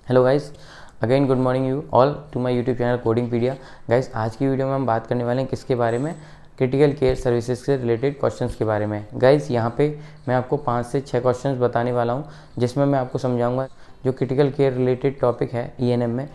Hello guys, again good morning you all to my YouTube channel Codingpedia. Guys, आज की video में हम बात करने वाले हैं किसके बारे में, क्रिटिकल केयर सर्विसेज से रिलेटेड क्वेश्चंस के बारे में। गाइस, यहाँ पे मैं आपको 5 से 6 क्वेश्चंस बताने वाला हूँ, जिसमें मैं आपको समझाऊंगा जो क्रिटिकल केयर रिलेटेड टॉपिक है ईएनएम में,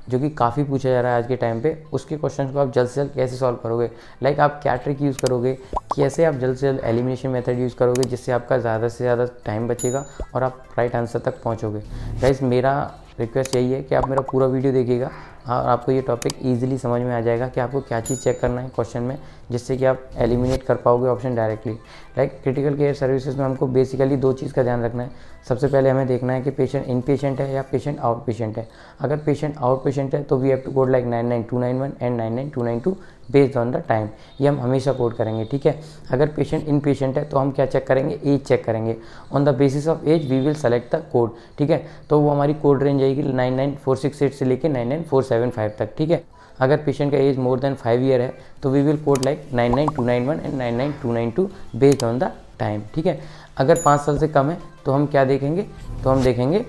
जो कि काफ़ी पूछा जा रहा है आज के टाइम पे। उसके क्वेश्चन को आप जल्द से जल्द कैसे सॉल्व करोगे, लाइक आप क्या ट्रिक यूज़ करोगे, कैसे आप जल्द से जल्द एलिमिनेशन मेथड यूज़ करोगे, जिससे आपका ज़्यादा से ज़्यादा टाइम बचेगा और आप राइट आंसर तक पहुँचोगे। गाइस, मेरा रिक्वेस्ट यही है कि आप मेरा पूरा वीडियो देखिएगा और आपको ये टॉपिक ईजिली समझ में आ जाएगा कि आपको क्या चीज़ चेक करना है क्वेश्चन में, जिससे कि आप एलिमिनेट कर पाओगे option directly. Like critical care services में हमको बेसिकली 2 चीज़ का ध्यान रखना है। सबसे पहले हमें देखना है कि पेशेंट इन पेशेंट है या पेशेंट आउट पेशेंट है। अगर पेशेंट आउट पेशेंट है तो we have to code like 99291 and 99292 based on the time. ये हम हमेशा कोड करेंगे, ठीक है। अगर पेशेंट इन पेशेंट है तो हम क्या चेक करेंगे, एज चेक करेंगे। On the basis of age we will select the code, ठीक है। तो वो हमारी कोड रेंज आएगी 99468 से लेकर 99475 तक, ठीक है। अगर पेशेंट का एज मोर देन 5 ईयर है तो we will code like 99291 and 99292 based on the time, ठीक है। अगर 5 साल से कम है तो हम क्या देखेंगे, तो हम देखेंगे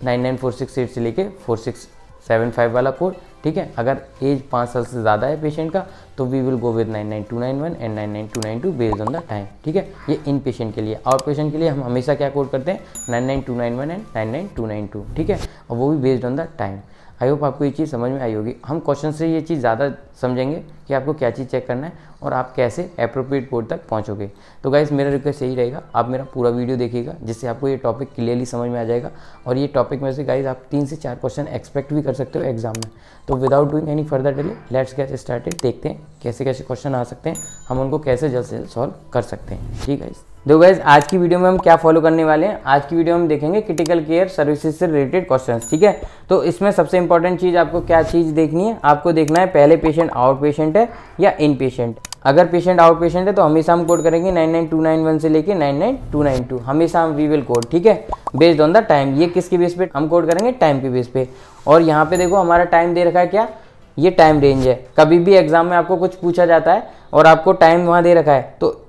99468 से लेके 4675 वाला कोड, ठीक है। अगर एज 5 साल से ज़्यादा है पेशेंट का तो we will go with 99291 and 99292 based on the time, ठीक है। ये इन पेशेंट के लिए। आउट पेशेंट के लिए हम हमेशा क्या कोड करते हैं, 99291 एंड 99292, ठीक है, और वो भी based on the time. I hope आपको ये चीज़ समझ में आई होगी। हम क्वेश्चन से ये चीज़ ज़्यादा समझेंगे कि आपको क्या चीज़ चेक करना है और आप कैसे एप्रोप्रिएट कोड तक पहुंचोगे। तो गाइस, मेरा रिक्वेस्ट यही रहेगा, आप मेरा पूरा वीडियो देखिएगा, जिससे आपको ये टॉपिक क्लियरली समझ में आ जाएगा। और ये टॉपिक में से गाइस आप 3 से 4 क्वेश्चन एक्सपेक्ट भी कर सकते हो एग्जाम में। तो without doing any further delay, let's get started. देखते हैं कैसे कैसे क्वेश्चन आ सकते हैं, हम उनको कैसे जल्द से जल्द सॉल्व कर सकते हैं, ठीक है। देखो गाइस, आज की वीडियो में हम क्या फॉलो करने वाले हैं। आज की वीडियो में देखेंगे क्रिटिकल केयर सर्विसेज से रिलेटेड क्वेश्चंस, ठीक है। तो इसमें सबसे इंपॉर्टेंट चीज़ आपको क्या चीज़ देखनी है, आपको देखना है पहले पेशेंट आउट पेशेंट है या इन पेशेंट। अगर पेशेंट आउट पेशेंट है तो हमेशा हम कोड करेंगे 99291 से लेके 99292, हमेशा हम वी विल कोड, ठीक है, बेस्ड ऑन द टाइम। ये किसके बेस पे हम कोड करेंगे, टाइम के बेस पे। और यहाँ पे देखो हमारा टाइम दे रखा है क्या, ये टाइम रेंज है। कभी भी एग्जाम में आपको कुछ पूछा जाता है और आपको टाइम वहाँ दे रखा है तो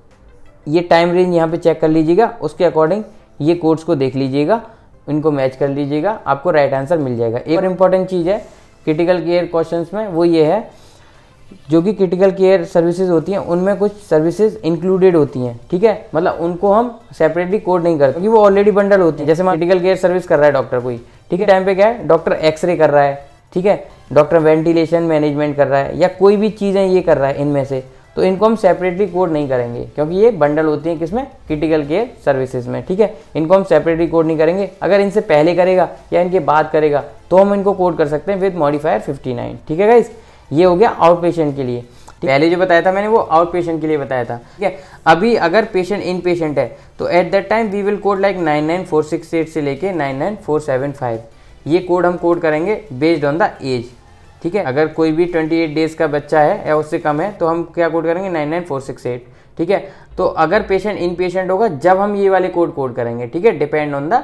ये टाइम रेंज यहाँ पे चेक कर लीजिएगा, उसके अकॉर्डिंग ये कोड्स को देख लीजिएगा, इनको मैच कर लीजिएगा, आपको राइट आंसर मिल जाएगा। एक और इम्पॉर्टेंट चीज़ है क्रिटिकल केयर क्वेश्चंस में, वो ये है जो कि क्रिटिकल केयर सर्विसेज होती हैं उनमें कुछ सर्विसेज इंक्लूडेड होती हैं, ठीक है। मतलब उनको हम सेपरेटली कोड नहीं करते क्योंकि वो ऑलरेडी बंडल होती है। जैसे क्रिटिकल केयर सर्विस कर रहा है डॉक्टर कोई, ठीक है, टाइम पे क्या है, डॉक्टर एक्सरे कर रहा है, ठीक है, डॉक्टर वेंटिलेशन मैनेजमेंट कर रहा है, या कोई भी चीज़ें ये कर रहा है इनमें से, तो इनको हम सेपरेटली कोड नहीं करेंगे क्योंकि ये बंडल होती हैं किसमें, क्रिटिकल केयर सर्विसेज में, ठीक है। इनको हम सेपरेटली कोड नहीं करेंगे। अगर इनसे पहले करेगा या इनके बाद करेगा तो हम इनको कोड कर सकते हैं विद मॉडिफायर 59, ठीक है गाइस। ये हो गया आउट पेशेंट के लिए। पहले जो बताया था मैंने वो आउट पेशेंट के लिए बताया था, ठीक है। अभी अगर पेशेंट इन पेशेंट है तो at that time we will code like 99468 से लेके 99475। ये कोड हम कोड करेंगे बेस्ड ऑन द एज, ठीक है। अगर कोई भी 28 डेज का बच्चा है या उससे कम है तो हम क्या कोड करेंगे, 99468, ठीक है। तो अगर पेशेंट इन पेशेंट होगा जब हम ये वाले कोड करेंगे, ठीक है, depend on the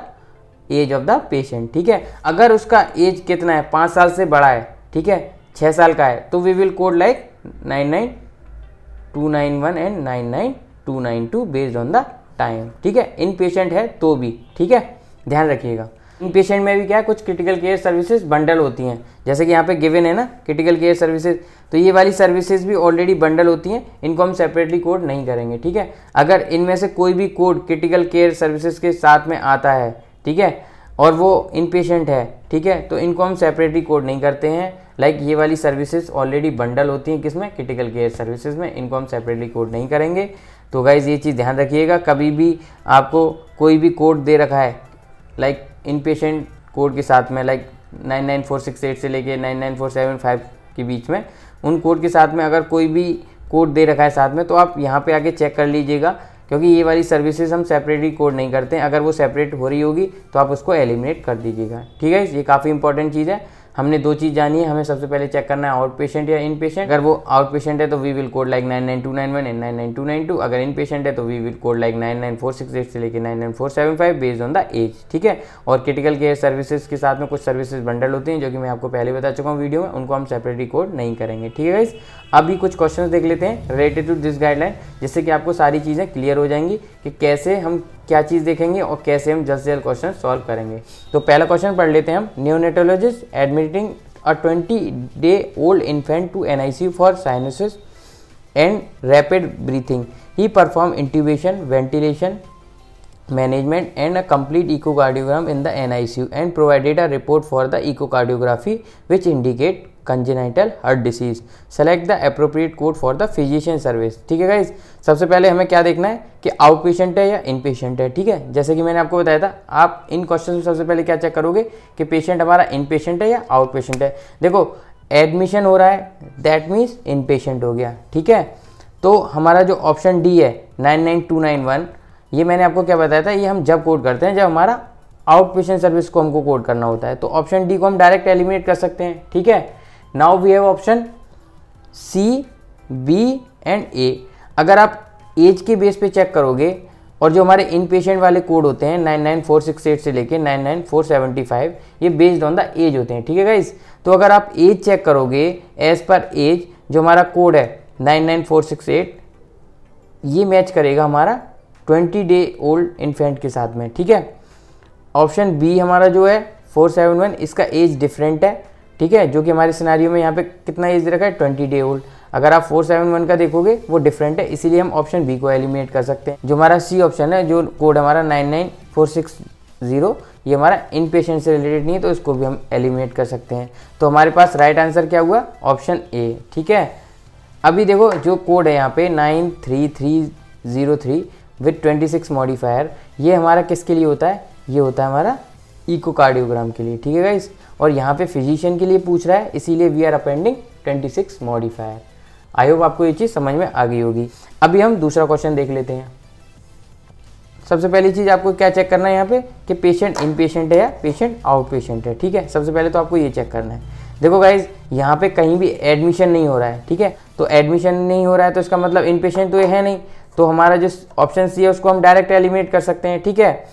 age of the patient, ठीक है। अगर उसका एज कितना है, 5 साल से बड़ा है, ठीक है, 6 साल का है, तो we will code like 99291 and 99292 based on the time, ठीक है। इन पेशेंट है तो भी, ठीक है, ध्यान रखिएगा। इन पेशेंट में भी क्या है, कुछ क्रिटिकल केयर सर्विसेज बंडल होती हैं, जैसे कि यहाँ पे गिवन है ना क्रिटिकल केयर सर्विसेज, तो ये वाली सर्विसेज भी ऑलरेडी बंडल होती हैं, इनको हम सेपरेटली कोड नहीं करेंगे, ठीक है। अगर इनमें से कोई भी कोड क्रिटिकल केयर सर्विसेज के साथ में आता है, ठीक है, और वो इन पेशेंट है, ठीक है, तो इनको हम सेपरेटली कोड नहीं करते हैं। लाइक ये वाली सर्विसेज ऑलरेडी बंडल होती हैं किसमें, क्रिटिकल केयर सर्विसेज में, इनको हम सेपरेटली कोड नहीं करेंगे। तो गाइज ये चीज़ ध्यान रखिएगा, कभी भी आपको कोई भी कोड दे रखा है लाइक इन पेशेंट कोड के साथ में, लाइक 99468 से लेके 99475 के बीच में, उन कोड के साथ में अगर कोई भी कोड दे रखा है साथ में, तो आप यहाँ पे आके चेक कर लीजिएगा, क्योंकि ये वाली सर्विसेज हम सेपरेटली कोड नहीं करते हैं। अगर वो सेपरेट हो रही होगी तो आप उसको एलिमिनेट कर दीजिएगा, ठीक है। ये काफ़ी इंपॉर्टेंट चीज़ है। हमने 2 चीज़ जानी है, हमें सबसे पहले चेक करना है आउट पेशेंट या इन पेशेंट। अगर वो आउट पेशेंट है तो we will code like 99291 and 99292। अगर इन पेशेंट है तो वी विल कोड लाइक 99468 से लेके 99475 बेस्ड ऑन द एज, ठीक है। और क्रिटिकल केयर सर्विसेज के साथ में कुछ सर्विसेज बंडल होती हैं जो कि मैं आपको पहले बता चुका हूँ वीडियो में, उनको हम सेपरेटली कोड नहीं करेंगे, ठीक है गाइस। अभी कुछ क्वेश्चन देख लेते हैं रिलेटेड टू दिस गाइडलाइन, जिससे कि आपको सारी चीज़ें क्लियर हो जाएंगी कि कैसे हम क्या चीज़ देखेंगे और कैसे हम जल्द से जल्द क्वेश्चन सॉल्व करेंगे। तो पहला क्वेश्चन पढ़ लेते हैं हम। Neonatologist admitting a 20-day-old infant to NICU for cyanosis and rapid breathing. He performed intubation, ventilation, management and a complete echocardiogram in the NICU and provided a report for the echocardiography which indicate congenital heart disease. Select the appropriate code for the physician service. ठीक है guys, सबसे पहले हमें क्या देखना है कि out patient है या इन पेशेंट है। ठीक है, जैसे कि मैंने आपको बताया था, आप इन क्वेश्चन में सबसे पहले क्या चेक करोगे कि पेशेंट हमारा इन पेशेंट है या आउट पेशेंट है। देखो एडमिशन हो रहा है, दैट मीन्स इन पेशेंट हो गया। ठीक है, तो हमारा जो ऑप्शन डी है 99291, ये मैंने आपको क्या बताया था, ये हम जब कोड करते हैं जब हमारा आउट पेशेंट सर्विस को हमको कोड करना होता है। तो ऑप्शन डी को हम डायरेक्ट एलिमिनेट कर सकते हैं। ठीक है, now we have option C, B and A. अगर आप एज के बेस पे चेक करोगे और जो हमारे इन पेशेंट वाले कोड होते हैं 99468 से लेके 99475, ये बेस्ड ऑन द एज होते हैं। ठीक है गाइज, तो अगर आप एज चेक करोगे एज पर एज, जो हमारा कोड है 99468, ये मैच करेगा हमारा 20-day-old इन्फेंट के साथ में। ठीक है, ऑप्शन बी हमारा जो है 471, इसका एज डिफरेंट है। ठीक है, जो कि हमारे सिनेरियो में यहाँ पे कितना एज रखा है 20-day-old। अगर आप 471 का देखोगे वो डिफरेंट है, इसीलिए हम ऑप्शन बी को एलिमिनेट कर सकते हैं। जो हमारा सी ऑप्शन है, जो कोड हमारा 99460, ये हमारा इन पेशेंट से रिलेटेड नहीं है, तो इसको भी हम एलिमिनेट कर सकते हैं। तो हमारे पास राइट आंसर क्या हुआ, ऑप्शन ए। ठीक है, अभी देखो जो कोड है यहाँ पे 93303 विथ 26 मॉडिफायर, ये हमारा किसके लिए होता है, ये होता है हमारा इकोकार्डियोग्राम के लिए। ठीक है गाइस, और यहाँ पे फिजिशियन के लिए पूछ रहा है, इसीलिए we are appending 26 modifier. I hope आपको ये चीज़ समझ में आ गई होगी। अभी हम दूसरा क्वेश्चन देख लेते हैं। सबसे पहली चीज़ आपको क्या चेक करना है यहाँ पे कि पेशेंट इन पेशेंट है या पेशेंट आउट पेशेंट है। ठीक है, सबसे पहले तो आपको ये चेक करना है। देखो गाइज, यहाँ पे कहीं भी एडमिशन नहीं हो रहा है। ठीक है, तो एडमिशन नहीं हो रहा है तो इसका मतलब इन पेशेंट तो ये है नहीं, तो हमारा जो ऑप्शन सी है उसको हम डायरेक्ट एलिमिनेट कर सकते हैं। ठीक है,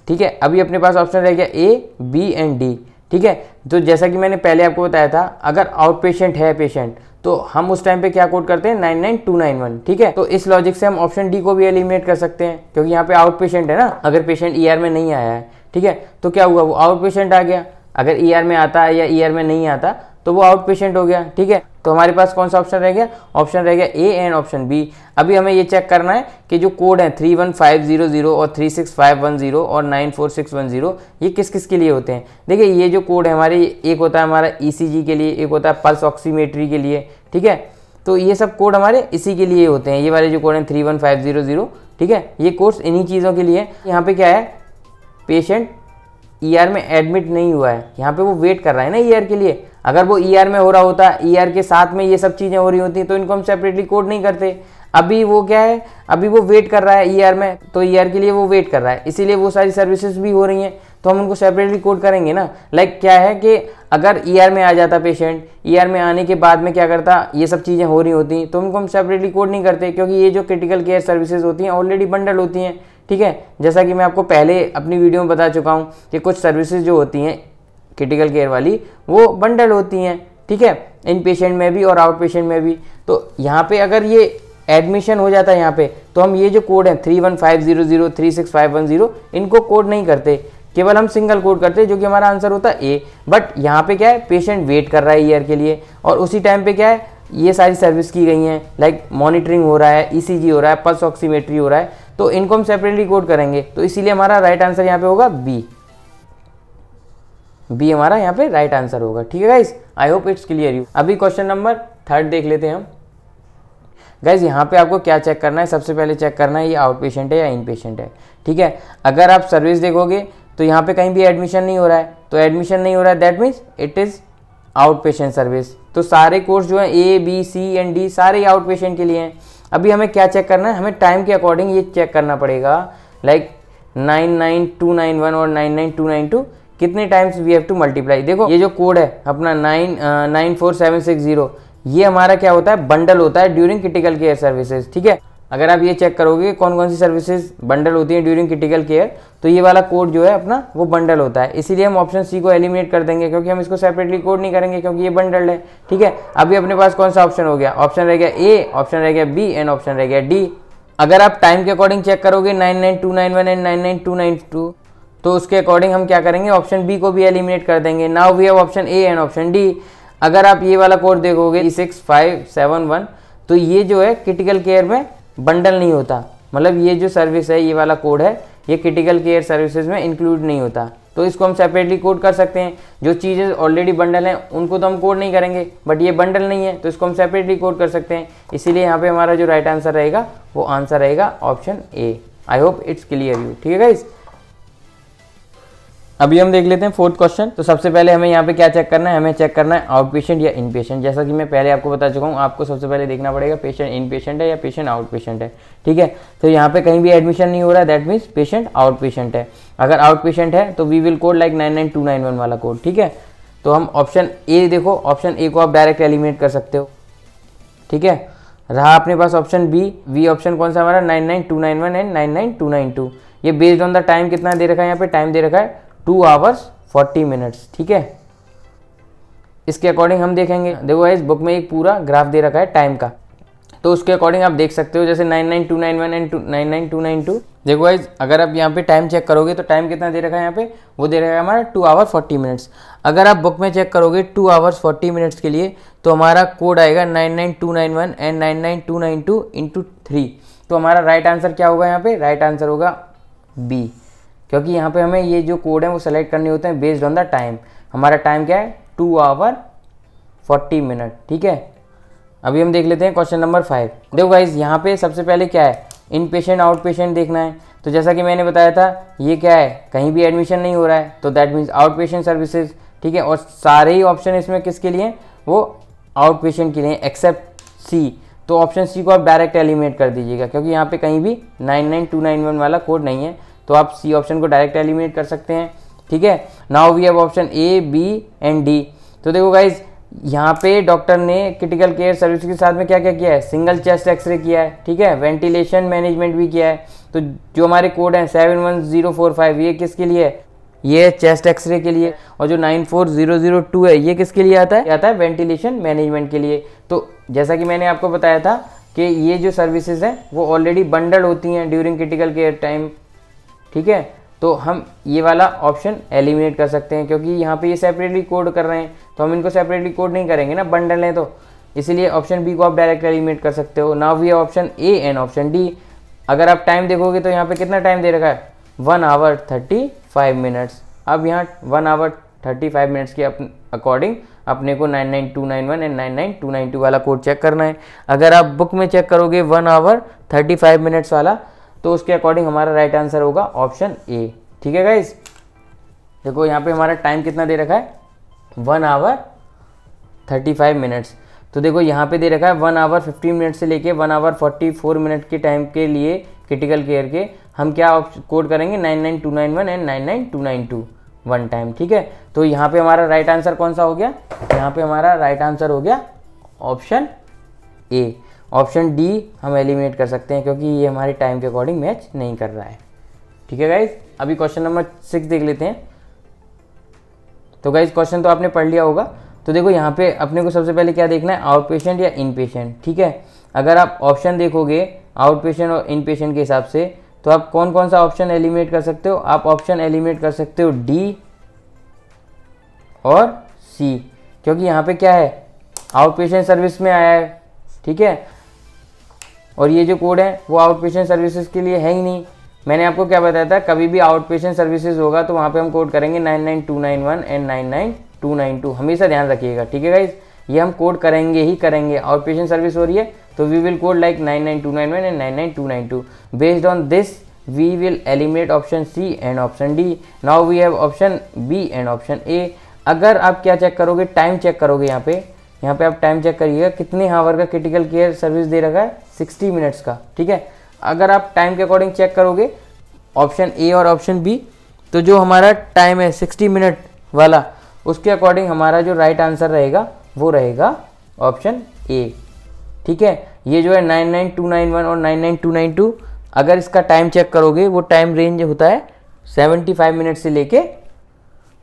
ठीक है, अभी अपने पास ऑप्शन रह गया ए, बी एंड डी। ठीक है, तो जैसा कि मैंने पहले आपको बताया था, अगर आउट पेशेंट है पेशेंट, तो हम उस टाइम पे क्या कोड करते हैं 99291। ठीक है, तो इस लॉजिक से हम ऑप्शन डी को भी एलिमिनेट कर सकते हैं, क्योंकि यहाँ पे आउट पेशेंट है ना। अगर पेशेंट ईआर में नहीं आया है, ठीक है, तो क्या हुआ, वो आउट पेशेंट आ गया। अगर ईआर में आता है या ईआर में नहीं आता तो वो आउट पेशेंट हो गया। ठीक है, तो हमारे पास कौन सा ऑप्शन रह गया, ऑप्शन रह गया ए एंड ऑप्शन बी। अभी हमें ये चेक करना है कि जो कोड है 31500 और 36510 और 94610, ये किस किस के लिए होते हैं। देखिए ये जो कोड है हमारे, एक होता है हमारा ईसीजी के लिए, एक होता है पल्स ऑक्सीमेट्री के लिए। ठीक है, तो ये सब कोड हमारे इसी के लिए होते हैं। ये वाले जो कोड हैं 31500, ठीक है, ये कोड्स इन्हीं चीज़ों के लिए। यहाँ पे क्या है, पेशेंट ईआर में एडमिट नहीं हुआ है, यहाँ पे वो वेट कर रहा है ना ईआर के लिए। अगर वो ईआर में हो रहा होता, ईआर के साथ में ये सब चीज़ें हो रही होती तो इनको हम सेपरेटली कोड नहीं करते। अभी वो क्या है, अभी वो वेट कर रहा है ईआर में, तो ईआर के लिए वो वेट कर रहा है, इसीलिए वो सारी सर्विसेज भी हो रही हैं, तो हम उनको सेपरेटली कोड करेंगे ना। लाइक क्या है कि अगर ईआर में आ जाता पेशेंट, ईआर में आने के बाद में क्या करता, ये सब चीज़ें हो रही होती तो उनको हम सेपरेटली कोड नहीं करते, क्योंकि ये जो क्रिटिकल केयर सर्विसेज होती हैं ऑलरेडी बंडल होती हैं। ठीक है, जैसा कि मैं आपको पहले अपनी वीडियो में बता चुका हूँ कि कुछ सर्विसेज जो होती हैं क्रिटिकल केयर वाली, वो बंडल होती हैं। ठीक है, इन पेशेंट में भी और आउट पेशेंट में भी। तो यहाँ पे अगर ये एडमिशन हो जाता है यहाँ पे, तो हम ये जो कोड है 31500 36510, इनको कोड नहीं करते, केवल हम सिंगल कोड करते हैं, जो कि हमारा आंसर होता है ए। बट यहाँ पे क्या है, पेशेंट वेट कर रहा है ईआर के लिए, और उसी टाइम पे क्या है, ये सारी सर्विस की गई हैं, लाइक मॉनिटरिंग हो रहा है, ईसीजी हो रहा है, पल्स ऑक्सीमेट्री हो रहा है, तो इनको हम सेपरेटली कोड करेंगे। तो इसीलिए हमारा राइट आंसर यहाँ पे होगा बी। बी हमारा यहाँ पे राइट आंसर होगा। ठीक है guys, I hope it's clear you. अभी क्वेश्चन नंबर 3 देख लेते हैं हम। गाइज यहाँ पे आपको क्या चेक करना है, सबसे पहले चेक करना है ये आउट पेशेंट है या इन पेशेंट है। ठीक है, अगर आप सर्विस देखोगे तो यहाँ पे कहीं भी एडमिशन नहीं हो रहा है, तो एडमिशन नहीं हो रहा है that means it is out patient service. तो सारे कोर्स जो है A B C and D सारे आउट पेशेंट के लिए हैं। अभी हमें क्या चेक करना है, हमें टाइम के अकॉर्डिंग ये चेक करना पड़ेगा, लाइक 99291 और 99292 कितने times we have to multiply. देखो ये जो कोड है अपना 94760, ये हमारा क्या होता है, बंडल होता है ड्यूरिंग क्रिटिकल केयर सर्विसेज। ठीक है, अगर आप ये चेक करोगे कौन कौन सी सर्विसेज बंडल होती हैं ड्यूरिंग क्रिटिकल केयर, तो ये वाला कोड जो है अपना वो बंडल होता है, इसीलिए हम ऑप्शन सी को एलिमिनेट कर देंगे, क्योंकि हम इसको सेपरेटली कोड नहीं करेंगे, क्योंकि ये बंडल है। ठीक है, अभी अपने पास कौन सा ऑप्शन हो गया, ऑप्शन रह गया ए, ऑप्शन रह गया बी एंड ऑप्शन रह गया डी। अगर आप टाइम के अकॉर्डिंग चेक करोगे 99291 एंड 99292, तो उसके अकॉर्डिंग हम क्या करेंगे, ऑप्शन बी को भी एलिमिनेट कर देंगे। Now we have option A and option D. अगर आप ये वाला कोड देखोगे 36571, तो ये जो है क्रिटिकल केयर में बंडल नहीं होता, मतलब ये जो सर्विस है, ये वाला कोड है, ये क्रिटिकल केयर सर्विसेज में इंक्लूड नहीं होता। तो इसको हम सेपरेटली कोड कर सकते हैं। जो चीज़ें ऑलरेडी बंडल हैं उनको तो हम कोड नहीं करेंगे, बट ये बंडल नहीं है तो इसको हम सेपरेटली कोड कर सकते हैं। इसीलिए यहाँ पे हमारा जो राइट आंसर रहेगा वो आंसर रहेगा option A. I hope it's clear you. ठीक है गाइस, अभी हम देख लेते हैं फोर्थ क्वेश्चन। तो सबसे पहले हमें यहाँ पे क्या चेक करना है, हमें चेक करना है आउट पेशेंट या इन पेशेंट। जैसा कि मैं पहले आपको बता चुका हूँ, आपको सबसे पहले देखना पड़ेगा पेशेंट इन पेशेंट है या पेशेंट आउट पेशेंट है। ठीक है, तो यहाँ पे कहीं भी एडमिशन नहीं हो रहा है, that means patient out patient है। अगर आउट पेशेंट है तो वी विल कोड लाइक 99291 वाला कोड। ठीक है, तो हम ऑप्शन ए देखो, ऑप्शन ए को आप डायरेक्ट एलिमिनेट कर सकते हो। ठीक है, रहा अपने पास ऑप्शन बी ऑप्शन कौन सा हमारा 99291 एंड 99292। ये बेस्ड ऑन द टाइम कितना दे रखा है, यहाँ पे टाइम दे रखा है 2 आवर्स 40 मिनट्स। ठीक है, इसके अकॉर्डिंग हम देखेंगे। देखो इस बुक में एक पूरा ग्राफ दे रखा है टाइम का, तो उसके अकॉर्डिंग आप देख सकते हो, जैसे 99291 एंड 99292। देखो गाइस, अगर आप यहाँ पे टाइम चेक करोगे तो टाइम कितना दे रखा है यहाँ पे, वो दे रखा है हमारा 2 आवर 40 मिनट्स। अगर आप बुक में चेक करोगे 2 आवर्स 40 मिनट्स के लिए, तो हमारा कोड आएगा 99291 एंड 99292 इंटू 3। तो हमारा राइट आंसर क्या होगा, यहाँ पे राइट आंसर होगा बी, क्योंकि यहाँ पे हमें ये जो कोड है वो सेलेक्ट करने होते हैं बेस्ड ऑन द टाइम। हमारा टाइम क्या है 2 आवर 40 मिनट। ठीक है, अभी हम देख लेते हैं क्वेश्चन नंबर 5। देखो गाइज, यहाँ पे सबसे पहले क्या है, इन पेशेंट आउट पेशेंट देखना है। तो जैसा कि मैंने बताया था, ये क्या है, कहीं भी एडमिशन नहीं हो रहा है, तो that means out patient services. ठीक है, और सारे ही ऑप्शन इसमें किसके लिए, वो आउट पेशेंट के लिए एक्सेप्ट सी। तो ऑप्शन सी को आप डायरेक्ट एलिमिनेट कर दीजिएगा, क्योंकि यहाँ पे कहीं भी 99291 वाला कोड नहीं है, तो आप सी ऑप्शन को डायरेक्ट एलिमिनेट कर सकते हैं। ठीक है, now we have option A B and D. तो देखो गाइज, यहाँ पे डॉक्टर ने क्रिटिकल केयर सर्विस के साथ में क्या क्या किया है, सिंगल चेस्ट एक्सरे किया है। ठीक है, वेंटिलेशन मैनेजमेंट भी किया है। तो जो हमारे कोड हैं 71045, ये किसके लिए है, ये चेस्ट एक्सरे के लिए। और जो 94002 है, ये किसके लिए आता है वेंटिलेशन मैनेजमेंट के लिए। तो जैसा कि मैंने आपको बताया था कि ये जो सर्विसेज हैं वो ऑलरेडी बंडल होती हैं ड्यूरिंग क्रिटिकल केयर टाइम। ठीक है, तो हम ये वाला ऑप्शन एलिमिनेट कर सकते हैं, क्योंकि यहाँ पे ये सेपरेटली कोड कर रहे हैं, तो हम इनको सेपरेटली कोड नहीं करेंगे ना, बंडल है तो। इसलिए ऑप्शन बी को आप डायरेक्ट एलिमिनेट कर सकते हो। Now we option A and option D. अगर आप टाइम देखोगे तो यहाँ पे कितना टाइम दे रखा है, 1 आवर 35 मिनट्स। अब यहाँ 1 आवर 35 मिनट्स के अकॉर्डिंग अपने को 99291 एंड 99292 वाला कोड चेक करना है। अगर आप बुक में चेक करोगे 1 आवर 35 मिनट्स वाला, तो उसके अकॉर्डिंग हमारा राइट आंसर होगा ऑप्शन ए। ठीक है गाइस, देखो यहाँ पे हमारा टाइम कितना दे रखा है, 1 आवर 35 मिनट्स। तो देखो यहाँ पे दे रखा है 1 आवर 15 मिनट से लेके 1 आवर 44 मिनट के टाइम के लिए क्रिटिकल केयर के हम क्या कोड करेंगे, 99291 एंड 99292 वन टाइम। ठीक है, तो यहाँ पे हमारा राइट आंसर कौन सा हो गया, यहाँ पे हमारा राइट आंसर हो गया ऑप्शन ए। ऑप्शन डी हम एलिमिनेट कर सकते हैं, क्योंकि ये हमारे टाइम के अकॉर्डिंग मैच नहीं कर रहा है। ठीक है गाइज, अभी क्वेश्चन नंबर 6 देख लेते हैं। तो गाइज, क्वेश्चन तो आपने पढ़ लिया होगा। तो देखो यहाँ पे अपने को सबसे पहले क्या देखना है, आउट पेशेंट या इन पेशेंट। ठीक है, अगर आप ऑप्शन देखोगे आउट पेशेंट और इन पेशेंट के हिसाब से, तो आप कौन कौन सा ऑप्शन एलिमिनेट कर सकते हो, आप ऑप्शन एलिमिनेट कर सकते हो डी और सी, क्योंकि यहाँ पे क्या है, आउट पेशेंट सर्विस में आया है। ठीक है, और ये जो कोड है वो आउट पेशेंट सर्विसेज के लिए है ही नहीं। मैंने आपको क्या बताया था, कभी भी आउट पेशेंट सर्विसेज होगा तो वहाँ पे हम कोड करेंगे 99291 एंड 99292, हमेशा ध्यान रखिएगा। ठीक है गाइज, ये हम कोड करेंगे ही करेंगे। आउट पेशेंट सर्विस हो रही है तो we will code like 99291 and 99292। Based on this we will eliminate option C and option D. Now we have option B and option A. अगर आप क्या चेक करोगे, टाइम चेक करोगे, यहाँ पे आप टाइम चेक करिएगा कितने आवर का क्रिटिकल केयर सर्विस दे रखा है, 60 मिनट्स का। ठीक है, अगर आप टाइम के अकॉर्डिंग चेक करोगे ऑप्शन ए और ऑप्शन बी, तो जो हमारा टाइम है 60 मिनट वाला, उसके अकॉर्डिंग हमारा जो राइट आंसर रहेगा वो रहेगा ऑप्शन ए। ठीक है, ये जो है 99291 और 99292, अगर इसका टाइम चेक करोगे वो टाइम रेंज होता है 75 मिनट से लेके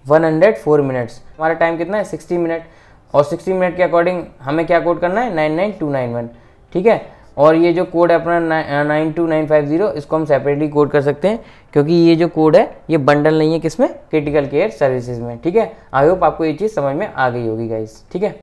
104 मिनट्स। हमारा टाइम कितना है 60 मिनट, और 60 मिनट के अकॉर्डिंग हमें क्या कोड करना है 99291। ठीक है, और ये जो कोड है अपना 92950, इसको हम सेपरेटली कोड कर सकते हैं, क्योंकि ये जो कोड है ये बंडल नहीं है किसमें, क्रिटिकल केयर सर्विसेज में। ठीक है, आई होप आपको ये चीज़ समझ में आ गई होगी गाइस। ठीक है।